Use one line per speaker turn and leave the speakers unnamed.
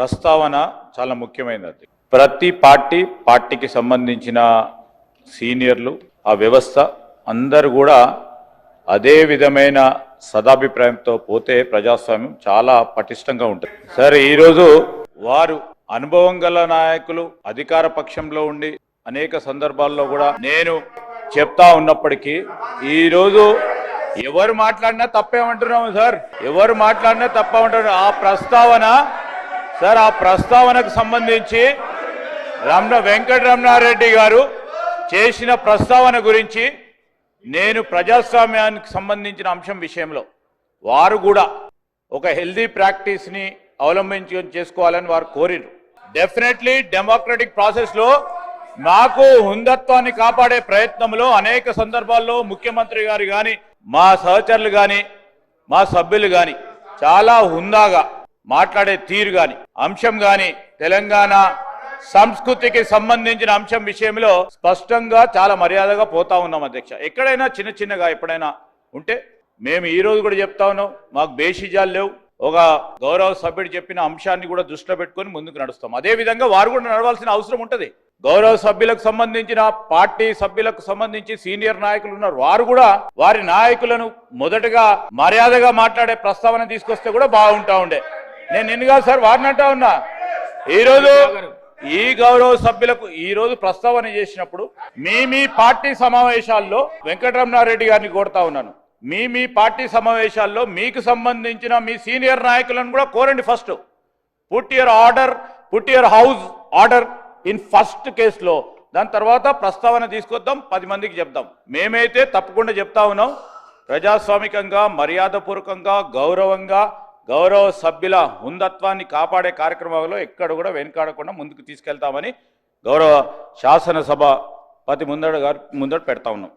ప్రస్తావన చాలా ముఖ్యమైనది. ప్రతి పార్టీకి సంబంధించిన సీనియర్లు, ఆ వ్యవస్థ అందరూ కూడా అదే విధమైన సదాభిప్రాయంతో పోతే ప్రజాస్వామ్యం చాలా పటిష్టంగా ఉంటుంది. సరే, ఈరోజు వారు అనుభవం గల నాయకులు అధికార పక్షంలో ఉండి అనేక సందర్భాల్లో కూడా నేను చెప్తా ఉన్నప్పటికీ ఈరోజు ఎవరు మాట్లాడినా తప్పేమంటున్నాము సార్, ఎవరు మాట్లాడినా తప్పేమంటున్నారు. ఆ ప్రస్తావనకు సంబంధించి వెంకటరమణారెడ్డి గారు చేసిన ప్రస్తావన గురించి నేను ప్రజాస్వామ్యానికి సంబంధించిన అంశం విషయంలో వారు కూడా ఒక హెల్దీ ప్రాక్టీస్ని చేసుకోవాలని వారు కోరిరు. డెఫినెట్లీ డెమోక్రటిక్ ప్రాసెస్లో నాకు హుందత్వాన్ని కాపాడే ప్రయత్నంలో అనేక సందర్భాల్లో ముఖ్యమంత్రి గారు కానీ, మా సహచరులు కానీ, మా సభ్యులు కానీ చాలా హుందాగా మాట్లాడే తీరు కానీ, అంశం కానీ, తెలంగాణ సంస్కృతికి సంబంధించిన అంశం విషయంలో స్పష్టంగా చాలా మర్యాదగా పోతా ఉన్నాం అధ్యక్ష. ఎక్కడైనా చిన్నగా ఎప్పుడైనా ఉంటే మేము ఈ రోజు కూడా చెప్తా ఉన్నాం, మాకు బేషిజాలు లేవు. ఒక గౌరవ సభ్యుడు చెప్పిన అంశాన్ని కూడా దృష్టిలో పెట్టుకొని ముందుకు నడుస్తాం. అదే విధంగా వారు కూడా నడవాల్సిన అవసరం ఉంటుంది. గౌరవ సభ్యులకు సంబంధించిన పార్టీ సభ్యులకు సంబంధించి సీనియర్ నాయకులు ఉన్నారు, వారు కూడా వారి నాయకులను మొదటగా మర్యాదగా మాట్లాడే ప్రస్తావన తీసుకొస్తే కూడా బాగుంటా ఉండే. నేను నిన్నగా సార్ వారినంటా ఉన్నా, ఈరోజు ఈ గౌరవ సభ్యులకు ఈ రోజు ప్రస్తావన చేసినప్పుడు మీ పార్టీ సమావేశాల్లో వెంకటరమణారెడ్డి గారిని కోరుతా ఉన్నాను, మీ పార్టీ సమావేశాల్లో మీకు సంబంధించిన మీ సీనియర్ నాయకులను కూడా కోరండి. First put your house order in first కేసులో, దాని తర్వాత ప్రస్తావన తీసుకొద్దాం, 10 మందికి చెప్దాం. మేమైతే తప్పకుండా చెప్తా ఉన్నాం, ప్రజాస్వామికంగా, మర్యాదపూర్వకంగా, గౌరవంగా గౌరవ సభ్యుల హుందత్వాన్ని కాపాడే కార్యక్రమంలో ఎక్కడ కూడా వెనుకాడకుండా ముందుకు తీసుకెళ్తామని గౌరవ శాసనసభ ముందట పెడతా ఉన్నాం.